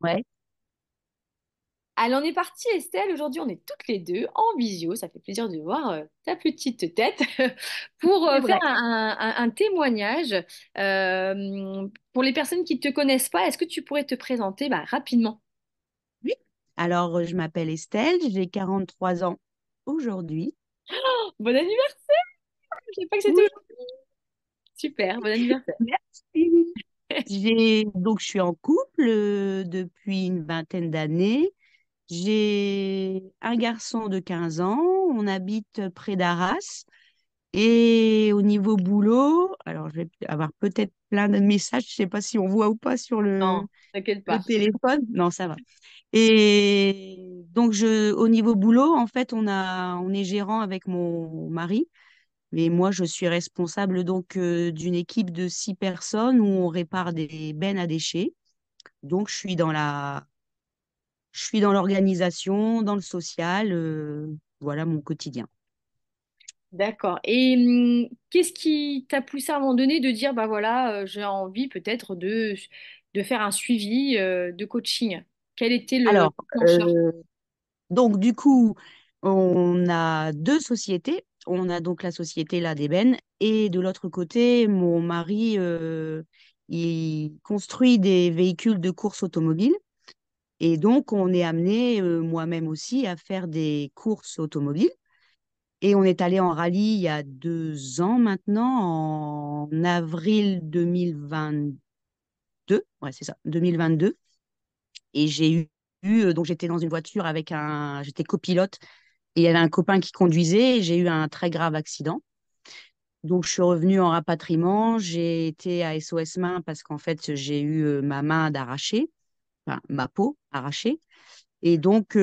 Ouais, Allez, on est parti, Estelle. Aujourd'hui, on est toutes les deux en visio. Ça fait plaisir de voir ta petite tête pour c'est faire vrai. un témoignage. Pour les personnes qui ne te connaissent pas, est-ce que tu pourrais te présenter rapidement? Oui. Alors, je m'appelle Estelle, j'ai 43 ans aujourd'hui. Bon anniversaire! Je sais pas que c'était Oui, aujourd'hui. Super, bon anniversaire. merci. Je suis en couple depuis une vingtaine d'années. J'ai un garçon de 15 ans. On habite près d'Arras. Et au niveau boulot, alors je vais avoir peut-être plein de messages. Je sais pas si on voit ou pas sur Non, t'inquiète le pas. téléphone. Non, ça va. Et donc, au niveau boulot, en fait, on est gérant avec mon mari. Mais moi, je suis responsable donc d'une équipe de 6 personnes où on répare des bennes à déchets. Donc, je suis dans l'organisation, dans le social. Voilà mon quotidien. D'accord. Et qu'est-ce qui t'a poussé à un moment donné de dire, bah voilà, j'ai envie peut-être de faire un suivi de coaching? Quel était le Alors, déclencheur? euh, donc du coup, on a deux sociétés. On a donc la société là d'ébène et de l'autre côté, mon mari, il construit des véhicules de course automobile. Et donc, on est amené, moi-même aussi, à faire des courses automobiles. Et on est allé en rallye il y a 2 ans maintenant, en avril 2022. Ouais, c'est ça, 2022. Et donc j'étais dans une voiture j'étais copilote et il y avait un copain qui conduisait et j'ai eu un très grave accident. Donc je suis revenue en rapatriement, j'ai été à SOS Main parce qu'en fait j'ai eu ma main d'arrachée, enfin ma peau arrachée. Et donc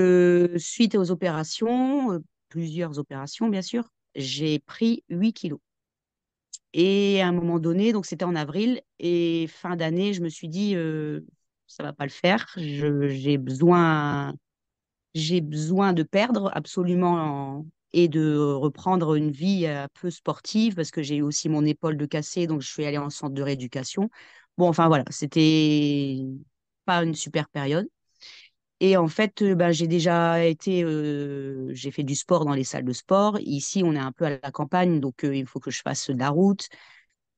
suite aux opérations, plusieurs opérations bien sûr, j'ai pris 8 kilos. Et à un moment donné, donc c'était en avril et fin d'année, je me suis dit ça va pas le faire, j'ai besoin de perdre absolument et de reprendre une vie un peu sportive parce que j'ai eu aussi mon épaule de cassé, donc je suis allée en centre de rééducation. Bon, enfin voilà, c'était pas une super période. Et en fait, ben, j'ai fait du sport dans les salles de sport. Ici, on est un peu à la campagne, donc il faut que je fasse de la route.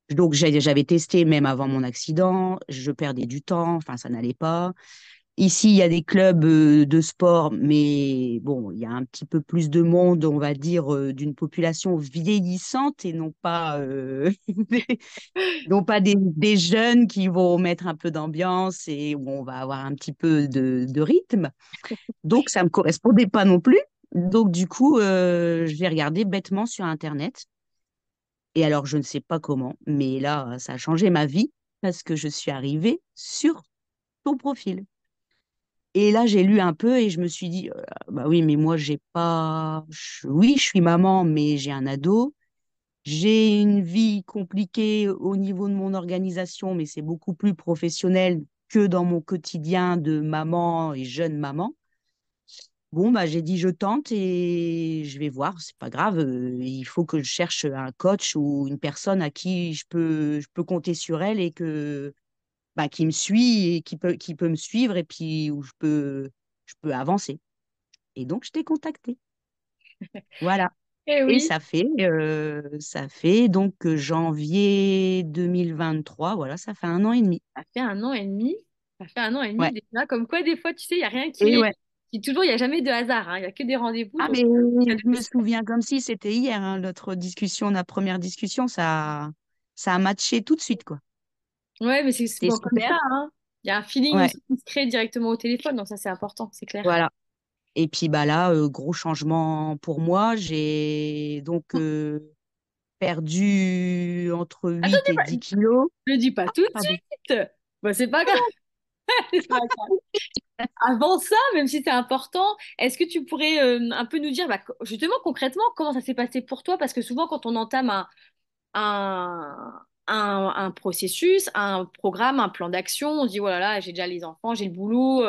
Donc j'avais testé même avant mon accident, je perdais du temps, enfin ça n'allait pas. Ici, il y a des clubs de sport, mais bon, il y a un petit peu plus de monde, on va dire, d'une population vieillissante et non pas, des, non pas des jeunes qui vont mettre un peu d'ambiance et où on va avoir un petit peu de rythme. Donc, ça ne me correspondait pas non plus. Donc, du coup, je l'ai regardé bêtement sur Internet. Et alors, je ne sais pas comment, mais là, ça a changé ma vie parce que je suis arrivée sur ton profil. Et là, j'ai lu un peu et je me suis dit, bah oui, mais moi, j'ai pas. Oui, je suis maman, mais j'ai un ado. J'ai une vie compliquée au niveau de mon organisation, mais c'est beaucoup plus professionnel que dans mon quotidien de maman et jeune maman. Bon, bah, j'ai dit, je tente et je vais voir, c'est pas grave. Il faut que je cherche un coach ou une personne à qui je peux compter sur elle et bah, qui me suit et qui peut me suivre et puis où je peux avancer. Et donc, je t'ai contacté. Voilà. Eh Et oui, ça fait donc janvier 2023. Voilà, ça fait 1 an et demi. ça fait un an et demi. Ça fait un an et demi Ouais. déjà. Comme quoi, des fois, tu sais, il n'y a rien Et ouais. toujours, il n'y a jamais de hasard, hein. Il n'y a que des rendez-vous. Ah, Donc, mais il y a je de me souviens comme si c'était hier, hein, notre première discussion, ça a matché tout de suite, quoi. Ouais, mais c'est C'était souvent comme super. ça, hein. Il y a un feeling Ouais, aussi qui se crée directement au téléphone. Donc, ça, c'est important, c'est clair. voilà. Et puis bah là, gros changement pour moi. J'ai donc perdu entre Attends, 8 et 10 kilos. le dis pas tout de Pardon. suite. Bah, c'est pas grave. C'est pas grave. Avant ça, même si c'est important, est-ce que tu pourrais un peu nous dire, justement, concrètement, comment ça s'est passé pour toi? Parce que souvent, quand on entame un processus, un programme, un plan d'action, on se dit, voilà, là, j'ai déjà les enfants, j'ai le boulot,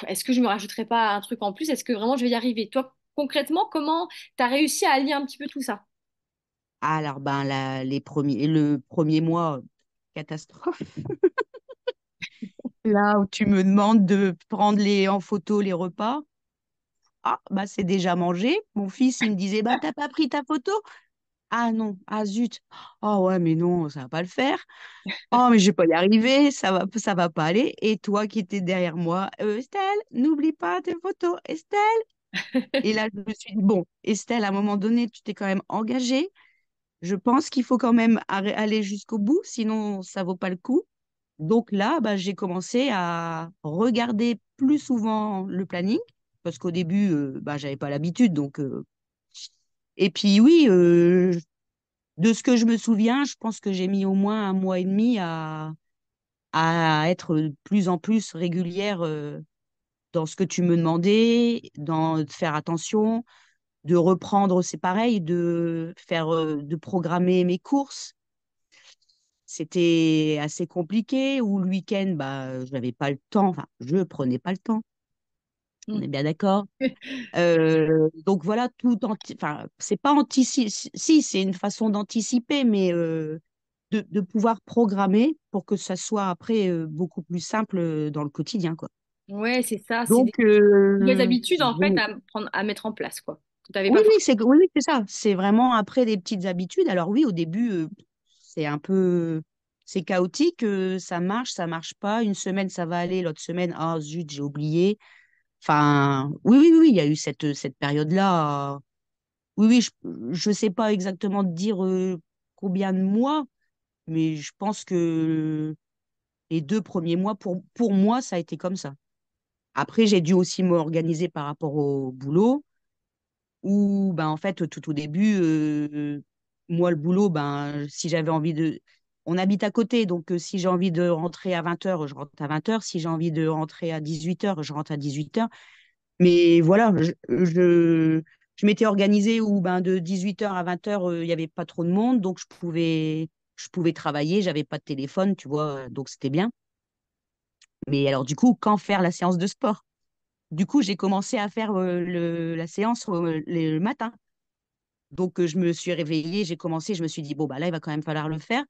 est-ce que je me rajouterai pas un truc en plus? Est-ce que vraiment je vais y arriver? Toi, concrètement, comment tu as réussi à allier un petit peu tout ça? Alors ben le premier mois, catastrophe. Là où tu me demandes de prendre en photo les repas, ah, bah c'est déjà mangé. Mon fils, il me disait, bah t'as pas pris ta photo? Ah non, ah zut. Oh ouais, mais non, ça va pas le faire. Oh, mais je vais pas y arriver, ça va pas aller. Et toi qui étais derrière moi, Estelle, n'oublie pas tes photos, Estelle. Et là, je me suis dit, bon, Estelle, à un moment donné, tu t'es quand même engagée. Je pense qu'il faut quand même aller jusqu'au bout, sinon ça vaut pas le coup. Donc là, bah, j'ai commencé à regarder plus souvent le planning, parce qu'au début, bah, j'avais pas l'habitude. Et puis oui, de ce que je me souviens, je pense que j'ai mis au moins un mois et demi à être de plus en plus régulière dans ce que tu me demandais, de faire attention, de reprendre, c'est pareil, de programmer mes courses. C'était assez compliqué, ou le week-end, bah, je n'avais pas le temps, enfin, je prenais pas le temps, on Mm. est bien d'accord. Donc voilà, enfin, c'est pas anticiper, si, c'est une façon d'anticiper, mais de pouvoir programmer pour que ça soit après beaucoup plus simple dans le quotidien, quoi. Ouais, c'est ça, c'est des Donc, nouvelles habitudes en fait je- à prendre, à mettre en place, quoi. Que t'avais oui, pas oui, forcément. c'est ça. C'est vraiment après des petites habitudes. Alors oui, au début, c'est un peu, c'est chaotique. Ça marche pas. Une semaine, ça va aller. L'autre semaine, ah zut, j'ai oublié. Enfin, oui, oui, oui, oui, il y a eu cette période-là. Oui, oui, je sais pas exactement te dire combien de mois, mais je pense que les 2 premiers mois, pour moi, ça a été comme ça. Après, j'ai dû aussi m'organiser par rapport au boulot, où, ben, en fait, tout au début, moi, le boulot, ben, si j'avais envie de... On habite à côté, donc si j'ai envie de rentrer à 20h, je rentre à 20h. Si j'ai envie de rentrer à 18h, je rentre à 18h. Mais voilà, je m'étais organisée où ben, de 18h à 20h, il n'y avait pas trop de monde, donc je pouvais travailler, j'avais pas de téléphone, tu vois, donc c'était bien. Mais alors, du coup, quand faire la séance de sport? Du coup, j'ai commencé à faire la séance le matin. Donc, je me suis réveillée, j'ai commencé, je me suis dit, bon, bah là, il va quand même falloir le faire.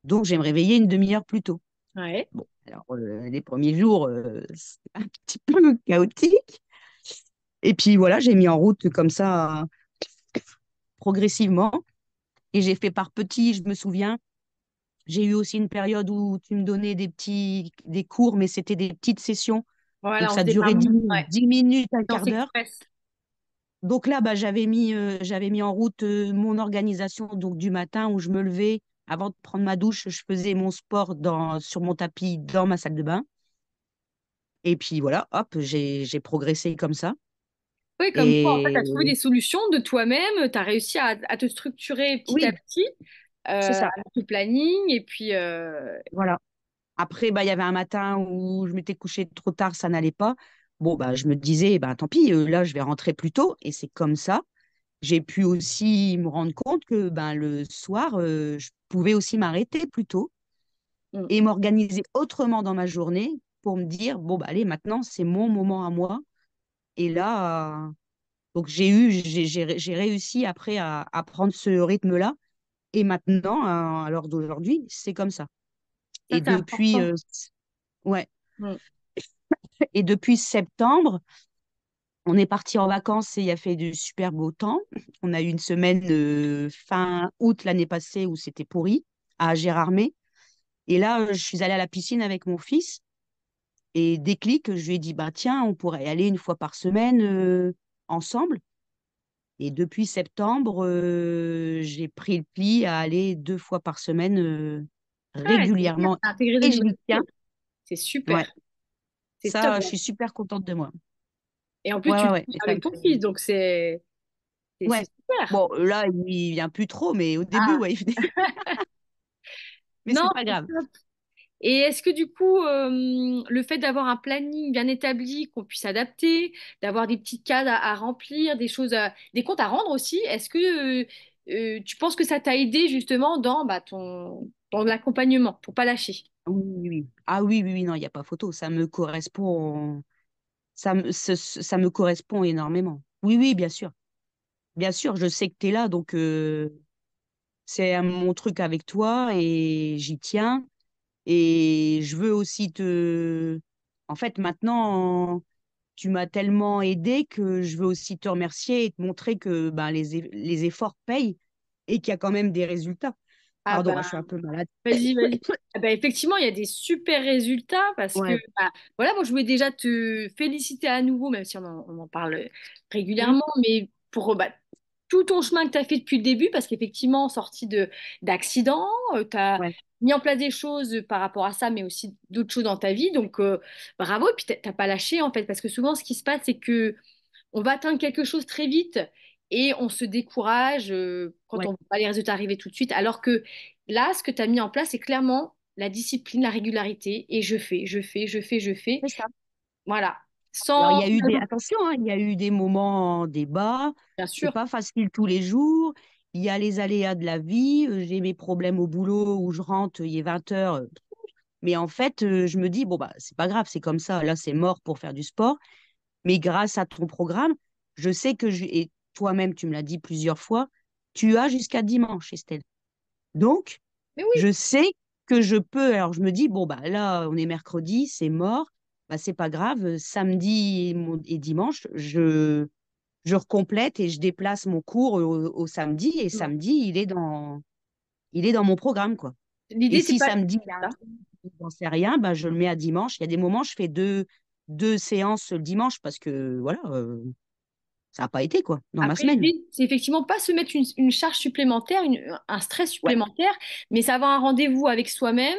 Donc, je vais me réveiller une demi-heure plus tôt. Ouais. Bon, alors, les premiers jours, c'est un petit peu chaotique. Et puis, voilà, j'ai mis en route comme ça, progressivement. Et j'ai fait par petits, je me souviens. J'ai eu aussi une période où tu me donnais des cours, mais c'était des petites sessions. Donc, Voilà, on ça faisait par durait ouais, 10 minutes, un séance quart d'heure. express. Donc là, bah, j'avais mis en route mon organisation donc, du matin où je me levais. Avant de prendre ma douche, je faisais mon sport sur mon tapis dans ma salle de bain. Et puis voilà, hop, j'ai progressé comme ça. Oui, comme quoi, en fait, tu Et as trouvé des solutions de toi-même, tu as réussi à te structurer petit à oui, petit, c'est ça. avec le planning, et puis, Voilà. Après, bah, il y avait un matin où je m'étais couchée trop tard, ça n'allait pas. Bon, bah, je me disais, bah, tant pis, là, je vais rentrer plus tôt. Et c'est comme ça. J'ai pu aussi me rendre compte que ben, le soir, je pouvais aussi m'arrêter plus tôt mm, et m'organiser autrement dans ma journée pour me dire, bon, bah, allez, maintenant, c'est mon moment à moi. Et là, donc j'ai réussi après à prendre ce rythme-là. Et maintenant, à l'heure d'aujourd'hui, c'est comme ça. ça, Et c'est depuis, important. ouais, Mm. et depuis septembre, on est parti en vacances et il a fait du super beau temps. On a eu une semaine fin août l'année passée où c'était pourri à Gérardmer. Et là, je suis allée à la piscine avec mon fils et déclic, je lui ai dit, bah tiens, on pourrait y aller une fois par semaine ensemble. Et depuis septembre, j'ai pris le pli à aller 2 fois par semaine Ouais, c'est bien, régulièrement. t'as intégré de Et je nouvelles m'y tiens. choses. C'est super, Ouais, c'est top. ça, je suis super contente de moi. Et en plus, Ouais, tu ouais, le ouais. fais Et ça avec me ton fait... fils, donc c'est Ouais. super. Bon, là, il vient plus trop, mais au début, Ah, ouais, il venait. Mais non, c'est pas c'est grave. top. Et est-ce que du coup, le fait d'avoir un planning bien établi, qu'on puisse adapter, d'avoir des petites cases à remplir, des comptes à rendre aussi, est-ce que tu penses que ça t'a aidé justement dans bah, dans l'accompagnement, pour pas lâcher? Oui, oui, oui. Ah oui, oui, oui, non, il n'y a pas photo. Ça me correspond. Ça me correspond énormément. Oui, oui, bien sûr. Bien sûr, je sais que tu es là, donc c'est mon truc avec toi et j'y tiens. Et je veux aussi te... En fait, maintenant, tu m'as tellement aidé que je veux aussi te remercier et te montrer que ben, les efforts payent et qu'il y a quand même des résultats. Ah Pardon, bah, hein, je suis un peu malade. vas-y, vas-y. Ah bah, effectivement, il y a des super résultats parce que, Ouais. bah, voilà, moi, je voulais déjà te féliciter à nouveau, même si on en parle Mm. régulièrement, mais pour bah, tout ton chemin que tu as fait depuis le début, parce qu'effectivement, sorti d'accidents, tu as Ouais. mis en place des choses par rapport à ça, mais aussi d'autres choses dans ta vie. Donc, bravo. Et puis, t'as pas lâché, en fait, parce que souvent, ce qui se passe, c'est que on va atteindre quelque chose très vite et on se décourage quand Ouais. on voit pas les résultats arriver tout de suite. Alors que là, ce que tu as mis en place, c'est clairement la discipline, la régularité et je fais. C'est ça. Voilà. Alors, il Sans, y a eu des... Attention, hein, il y a eu des moments en débat. bien C'est sûr. pas facile tous les jours. Il y a les aléas de la vie. J'ai mes problèmes au boulot où je rentre, il est 20 heures. Mais en fait, je me dis, bon, bah, c'est pas grave, c'est comme ça. Là, c'est mort pour faire du sport. Mais grâce à ton programme, je sais que, et toi-même, tu me l'as dit plusieurs fois, tu as jusqu'à dimanche, Estelle. Donc, Mais oui. je sais que je peux. Alors, je me dis, bon, bah, là, on est mercredi, c'est mort. Bah, c'est pas grave. Samedi et dimanche, je recomplète et je déplace mon cours au samedi. Et Non. samedi, il est dans mon programme, quoi. Et L'idée, c'est si pas samedi, il y a un ça. truc, j'en sais rien, bah, je le mets à dimanche. Il y a des moments, je fais deux séances le dimanche parce que, voilà, ça n'a pas été, quoi, dans ma Après, semaine. l'idée, c'est effectivement pas se mettre une charge supplémentaire, un stress Ouais, supplémentaire, mais c'est avoir un rendez-vous avec soi-même,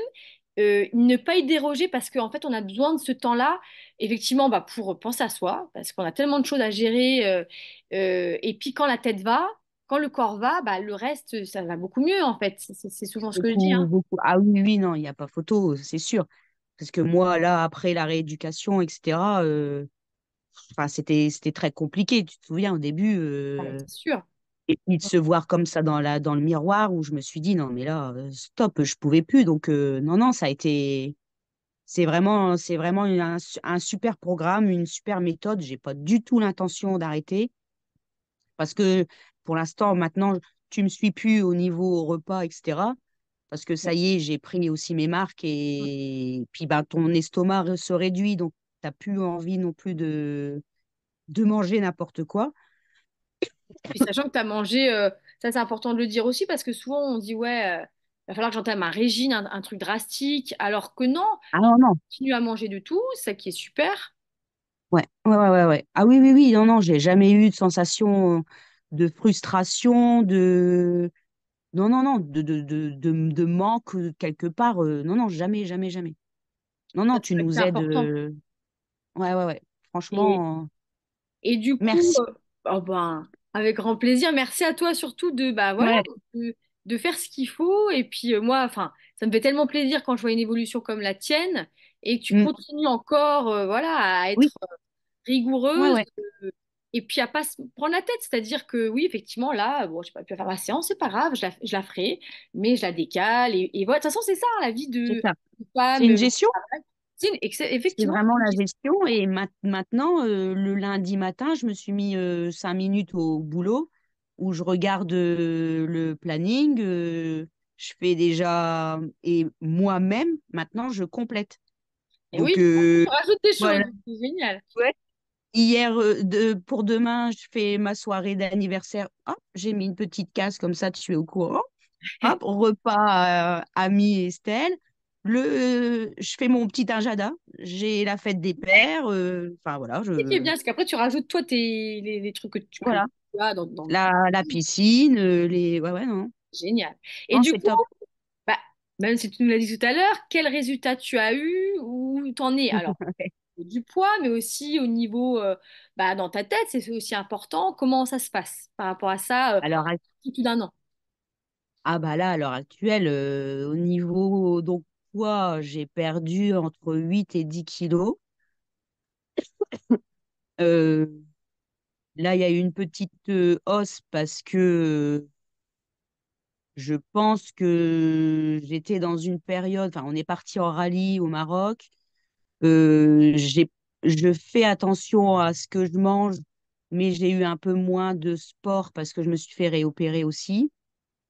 ne pas y déroger parce qu'en fait, on a besoin de ce temps-là, effectivement, bah, pour penser à soi, parce qu'on a tellement de choses à gérer. Et puis, quand la tête va, quand le corps va, bah, le reste, ça va beaucoup mieux, en fait. C'est souvent ce que je dis, beaucoup, hein. beaucoup. Ah oui, oui, non, il n'y a pas photo, c'est sûr. Parce que moi, là, après la rééducation, etc., enfin, c'était très compliqué. Tu te souviens, au début, Ah, mais c'est sûr. et puis de se voir comme ça dans le miroir où je me suis dit, non, mais là, stop, je pouvais plus. Donc, non, non, ça a été. C'est vraiment un super programme, une super méthode. J'ai pas du tout l'intention d'arrêter parce que pour l'instant, maintenant, tu me suis plus au niveau repas, etc. Parce que ça y est, j'ai pris aussi mes marques et puis ben, ton estomac se réduit, donc tu n'as plus envie non plus de manger n'importe quoi. Puis sachant que tu as mangé, ça c'est important de le dire aussi parce que souvent on dit ouais, il va falloir que j'entame un régime, un truc drastique, alors que non, Ah non, non. continue à manger de tout, ça qui est super. Ouais, ouais, ouais, ouais, ouais. Ah oui, oui, oui, non, non, j'ai jamais eu de sensation de frustration, de. Non, non, non, de manque quelque part. Non, non, jamais, jamais, jamais. Non, Ça, non, c'est tu vrai que c'est nous aides. important. Ouais, ouais, ouais. Et, Franchement, et du coup, merci. oh ben, avec grand plaisir, merci à toi surtout de, bah, voilà, Ouais. de, de faire ce qu'il faut. Et puis moi, enfin, ça me fait tellement plaisir quand je vois une évolution comme la tienne et que tu Mm. continues encore voilà, à Oui, être ouais, rigoureuse ouais. et puis à pas se prendre la tête. C'est-à-dire que oui, effectivement, là, bon, j'ai pas pu faire ma séance, c'est pas grave, je la ferai, mais je la décale. Et voilà, de toute façon, c'est ça, hein, la vie C'est ça. de C'est femme. une gestion. C'est Effectivement, vraiment la gestion. Et maintenant, le lundi matin, je me suis mis 5 minutes au boulot où je regarde le planning. Je fais déjà, et moi-même, maintenant, je complète. et Donc, oui, tu rajoutes des choses, voilà. c'est génial. Ouais. Hier, pour demain, je fais ma soirée d'anniversaire. Hop, j'ai mis une petite case comme ça, tu es au courant. Hop, repas ami Estelle. Je fais mon petit agenda. J'ai la fête des pères. Enfin, voilà, Ce qui est bien, c'est qu'après, tu rajoutes toi les trucs que voilà. tu as dans La piscine, ouais, ouais, non. génial. Et Non, du c'est coup, top. bah, même si tu nous l'as dit tout à l'heure, quel résultat tu as eu, où t'en es? Alors, du poids, mais aussi au niveau bah, dans ta tête, c'est aussi important. Comment ça se passe par rapport à ça, Alors, tout d'un an? ah bah là, à l'heure actuelle, au niveau donc poids, j'ai perdu entre 8 et 10 kilos. Euh, Là, il y a eu une petite hausse parce que je pense que j'étais dans une période, enfin, on est parti en rallye au Maroc. J'ai, je fais attention à ce que je mange, mais j'ai eu un peu moins de sport parce que je me suis fait réopérer aussi.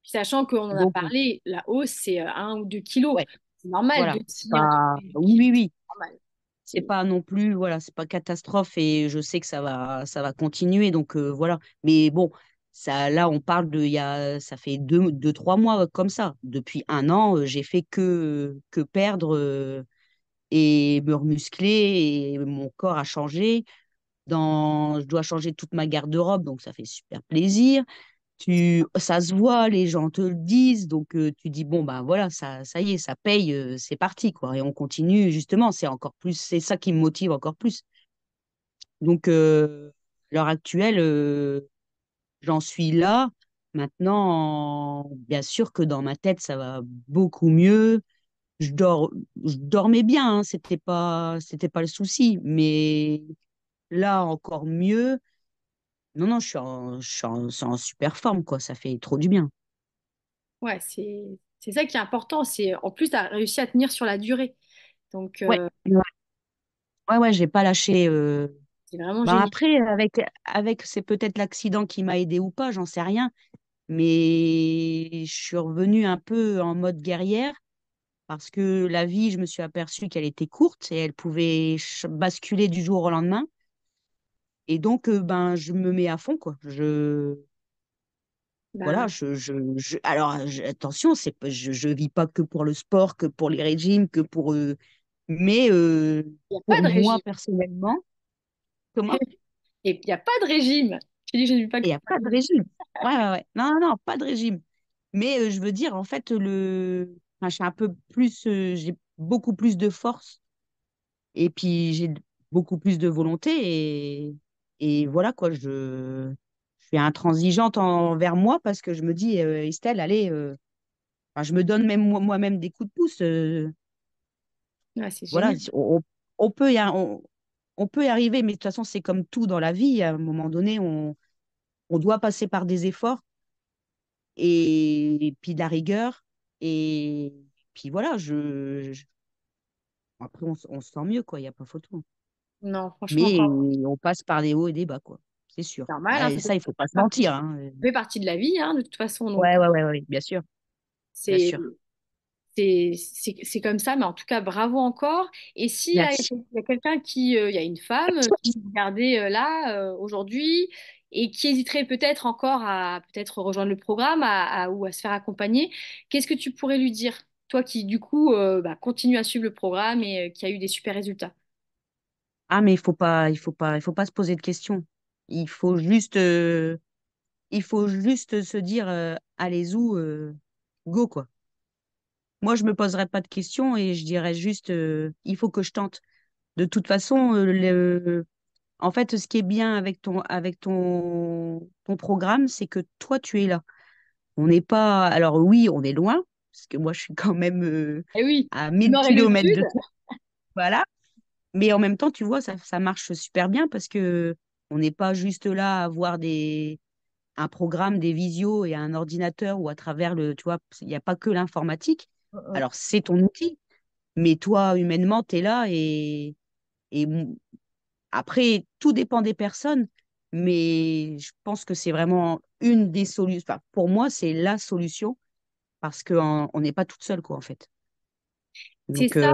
Puis sachant qu'on en a Donc, parlé, la hausse, c'est 1 ou 2 kilos. ouais, C'est normal, Voilà, deux c'est filles entre pas. Oui, équipe, oui, c'est oui. normal. C'est C'est pas non plus, voilà, c'est pas catastrophe et je sais que ça va continuer. Donc voilà. Mais bon, ça, là, on parle de, ça fait 3 mois comme ça. Depuis un an, j'ai fait que perdre et me remuscler et mon corps a changé. Je dois changer toute ma garde-robe, donc ça fait super plaisir. Ça se voit, les gens te le disent, donc tu dis bon bah voilà, ça y est, ça paye, c'est parti quoi, et on continue justement, c'est encore plus, c'est ça qui me motive encore plus. Donc à l'heure actuelle, j'en suis là. Maintenant, bien sûr que dans ma tête, ça va beaucoup mieux. Je dors, je dormais bien, hein, c'était pas le souci, mais là encore mieux. Non, non, je suis en super forme quoi, ça fait trop du bien. ouais, c'est ça qui est important. C'est en plus, tu as réussi à tenir sur la durée. Donc, Ouais. Ouais, ouais, j'ai pas lâché. c'est vraiment Ben génial. après, avec c'est peut-être l'accident qui m'a aidé ou pas, j'en sais rien. Mais je suis revenue un peu en mode guerrière parce que la vie, je me suis aperçue qu'elle était courte et elle pouvait basculer du jour au lendemain. Et donc, ben, je me mets à fond, quoi. Voilà, Ben, alors, attention, je vis pas que pour le sport, que pour les régimes, que pour, mais il n'y a pas pour de moi régime. personnellement, comment? Et il n'y a pas de régime. Je dis, je ne vis pas Il que n'y a pour pas de régime. Ouais, ouais, ouais. Non, non, non, pas de régime. Mais je veux dire, en fait, enfin, je suis un peu plus, j'ai beaucoup plus de force et puis j'ai beaucoup plus de volonté et voilà quoi, je suis intransigeante envers moi parce que je me dis, Estelle, allez, enfin, je me donne même moi-même des coups de pouce. Ouais, c'est Voilà, génial. on peut on peut y arriver, mais de toute façon, c'est comme tout dans la vie. À un moment donné, on doit passer par des efforts et puis de la rigueur. Et puis voilà, après, on se sent mieux, quoi, il n'y a pas photo. Non, franchement, Mais encore on passe par des hauts et des bas, quoi, c'est sûr. normal, hein, Ah, et ça, il faut pas se partie, mentir, ça hein. fait partie de la vie, hein, de toute façon. Donc, Ouais, ouais, ouais, ouais, bien sûr, bien c'est sûr. c'est comme ça, mais en tout cas, bravo encore. Et s'il y a, Merci. il y a quelqu'un il y a une femme qui nous regardait là aujourd'hui et qui hésiterait peut-être encore à peut-être rejoindre le programme ou à se faire accompagner, qu'est-ce que tu pourrais lui dire? Toi qui, du coup, bah, continue à suivre le programme et qui a eu des super résultats. Ah, mais il faut pas se poser de questions. Il faut juste, euh, il faut juste se dire, allez-y, go, quoi. Moi, je me poserais pas de questions et je dirais juste, il faut que je tente. De toute façon, en fait, ce qui est bien avec ton programme, c'est que toi, tu es là. On n'est pas. Alors, oui, on est loin, parce que moi, je suis quand même Eh oui, à le 1000 nord et le kilomètres sud. de toi. Voilà. Mais en même temps, tu vois, ça marche super bien parce que on n'est pas juste là à voir un programme, des visios et un ordinateur ou à travers tu vois, il n'y a pas que l'informatique. Alors, c'est ton outil, mais toi, humainement, tu es là et après, tout dépend des personnes, mais je pense que c'est vraiment une des solutions. Enfin, pour moi, c'est la solution parce qu'on n'est pas toute seule, quoi, en fait. C'est Donc, ça,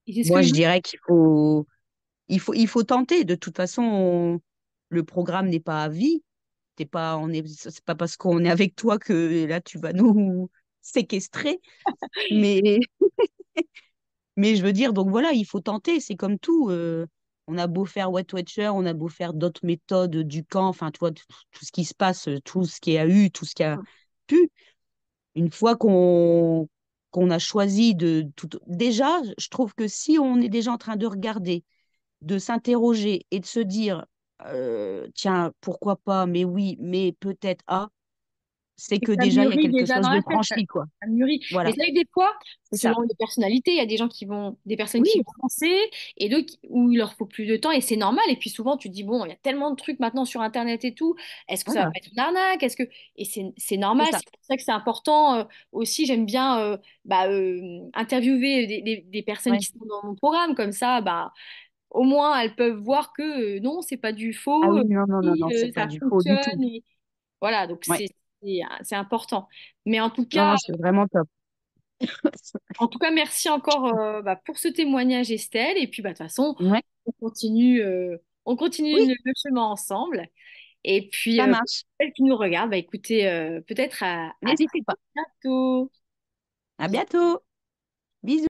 et c'est ce moi, que je je dis. dirais qu'il faut tenter. De toute façon, le programme n'est pas à vie. C'est pas parce qu'on est avec toi que là, tu vas nous séquestrer. Mais Mais je veux dire, donc voilà, il faut tenter, c'est comme tout. On a beau faire Weight Watcher, on a beau faire d'autres méthodes du camp, enfin, tu vois, tout ce qui se passe, tout ce qui a eu, tout ce qui a pu. Une fois qu'on a choisi de tout. Déjà, je trouve que si on est déjà en train de regarder, de s'interroger et de se dire, tiens, pourquoi pas, mais oui, mais peut-être, c'est Et que ça déjà, il y a mûrit quelque déjà chose dans de la tête, franchi, quoi. ça mûrit. Mais Voilà, c'est vrai que des fois, c'est ça. selon les personnalités, il y a des gens des personnes Oui, qui vont foncer et d'autres où il leur faut plus de temps et c'est normal. Et puis souvent, tu te dis, bon, il y a tellement de trucs maintenant sur Internet et tout, est-ce que ça va voilà, pas être une arnaque? Et c'est c'est normal, ça. c'est pour ça que c'est important. Aussi, j'aime bien bah, interviewer des personnes Ouais. qui sont dans mon programme, comme ça, bah, au moins elles peuvent voir que non, c'est pas du Ah faux, oui, non, non, non, oui, non, c'est pas ça du faux du tout. fonctionne. Voilà, donc Ouais. c'est important. Mais en tout Non, cas, non, c'est vraiment top. En tout cas, merci encore pour ce témoignage, Estelle. Et puis, de toute façon, Ouais, on continue oui, le chemin ensemble. Et puis, ça pour marche. celles qui nous regardent, écoutez, peut-être à N'hésitez pas. bientôt. À bientôt. Bisous.